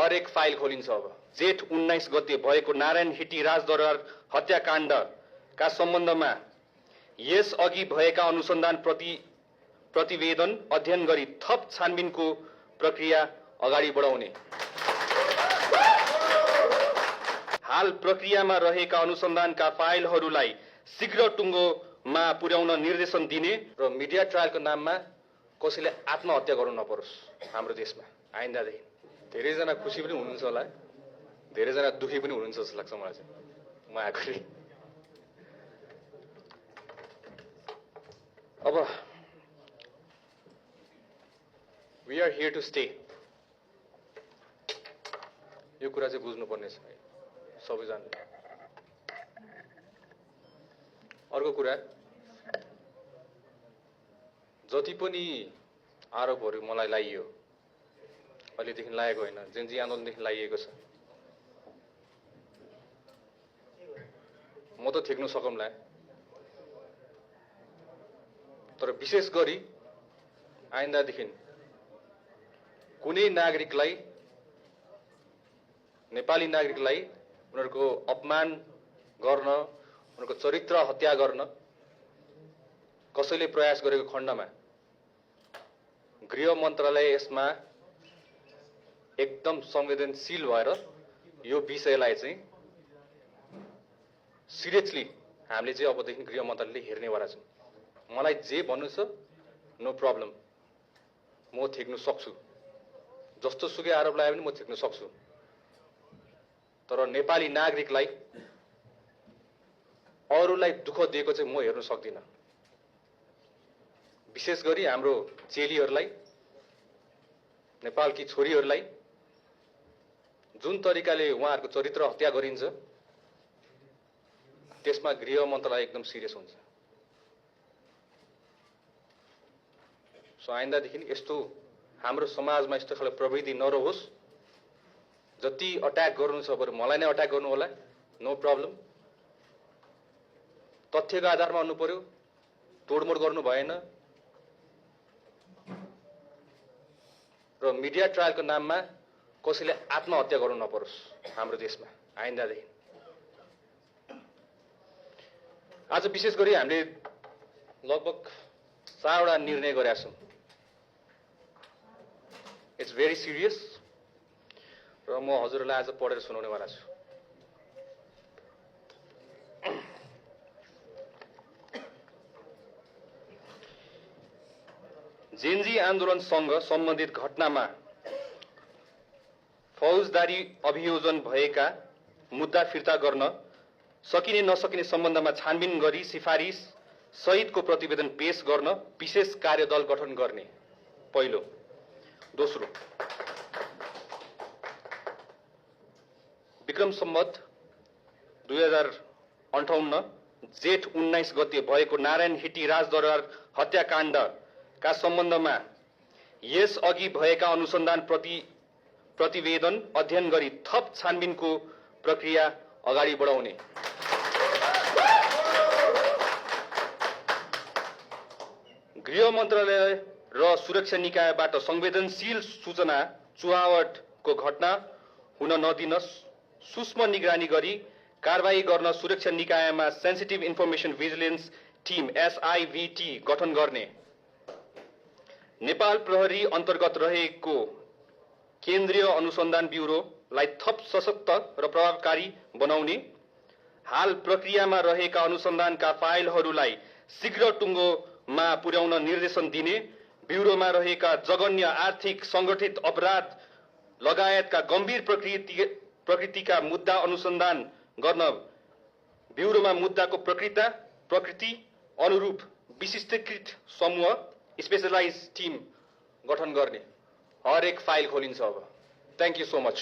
हरेक फाइल खोलिन्छ। अब जेठ 19 गते भएको नारायण हिटी राजदरबार हत्याकाण्डका सम्बन्धमा यस अघि भएका अनुसन्धान प्रतिवेदन अध्ययन गरी थप छानबिनको प्रक्रिया अगाडि बढाउने, हाल प्रक्रियामा रहेका अनुसन्धानका फाइलहरूलाई शीघ्र टुङ्गोमा पुर्याउन निर्देशन दिने र मिडिया ट्रायलको नाममा कसैले आत्महत्या गर्नु नपरोस् हाम्रो देशमा आइन्दादेखि। धेरैजना खुसी पनि हुनुहुन्छ होला, धेरैजना दुखी पनि हुनुहुन्छ जस्तो लाग्छ मलाई चाहिँ। म आखिरी अब we are here to stay, यो कुरा चाहिँ बुझ्नुपर्ने छ सबैजनाले। अर्को कुरा, जति पनि आरोपहरू मलाई लाइयो, अहिलेदेखि लागेको होइन, जेनजी आन्दोलनदेखि लाइएको छ, म त ठेक्नु सकौँला, तर विशेष गरी आइन्दादेखि कुनै नागरिकलाई, नेपाली नागरिकलाई उनीहरूको अपमान गर्न, उनीहरूको चरित्र हत्या गर्न कसैले प्रयास गरेको खण्डमा गृह मन्त्रालय यसमा एकदम संवेदनशील भएर यो विषयलाई चाहिँ सिरियसली हामीले चाहिँ अबदेखि गृह मन्त्रालयले हेर्नेवाला छौँ। मलाई जे भन्नु छ नो प्रब्लम, म ठेक्नु सक्छु, जस्तो सुकै आरोप लगाए पनि म ठेक्नु सक्छु, तर नेपाली नागरिकलाई, अरूलाई दुःख दिएको चाहिँ म हेर्न सक्दिनँ। विशेष गरी हाम्रो चेलीहरूलाई, नेपालकी छोरीहरूलाई जुन तरिकाले उहाँहरूको चरित्र हत्या गरिन्छ त्यसमा गृह मन्त्रालय एकदम सिरियस हुन्छ। सो आइन्दादेखि यस्तो हाम्रो समाजमा यस्तो खालको प्रवृत्ति नरहोस्। जति अट्याक गर्नु छ बरु मलाई नै अट्याक गर्नु होला, नो प्रब्लम। तथ्यको आधारमा हुनु पर्यो, तोडमोड गर्नु भएन। र मिडिया ट्रायलको नाममा कसैले आत्महत्या गर्नु नपरोस् हाम्रो देशमा आइन्दादेखि। आज विशेष गरी हामीले लगभग 4 वटा निर्णय गरेका छौँ। इट्स भेरी सिरियस र म हजुरलाई आज पढेर सुनाउनेवाला छु। जेनजी आन्दोलनसँग सम्बन्धित घटनामा फौजदारी अभियोजन भएका मुद्दा फिर्ता गर्न सकिने नसकिने सम्बन्धमा छानबिन गरी सिफारिस सहितको प्रतिवेदन पेश गर्न विशेष कार्यदल गठन गर्ने पहिलो। दोस्रो, विक्रम सम्वत 2058 जेठ 19 गते भएको नारायण हिटी राजदरबार हत्याकाण्डका सम्बन्धमा यस अघि भएका अनुसन्धान प्रतिवेदन अध्ययन गरी थप छानबिनको प्रक्रिया अगाडि बढाउने, गृह मन्त्रालय र सुरक्षा निकायबाट संवेदनशील सूचना चुहावटको घटना हुन नदिन सूक्ष्म निगरानी गरी कारबाही गर्न सुरक्षा निकायमा sensitive information vigilance team SIVT गठन गर्ने, नेपाल प्रहरी अन्तर्गत रहेको केन्द्रीय अनुसन्धान ब्युरोलाई थप सशक्त र प्रभावकारी बनाउने, हाल प्रक्रियामा रहेका अनुसन्धानका फाइलहरूलाई शीघ्र टुङ्गोमा पुर्याउन निर्देशन दिने, ब्युरोमा रहेका जघन्य आर्थिक संगठित अपराध लगायतका गम्भीर प्रकृतिका मुद्दा अनुसन्धान गर्न ब्युरोमा मुद्दाको प्रकृति अनुरूप विशिष्टीकृत समूह स्पेशलाइज टिम गठन गर्ने, हरेक फाइल खोलिन्छ अब। Thank you so much.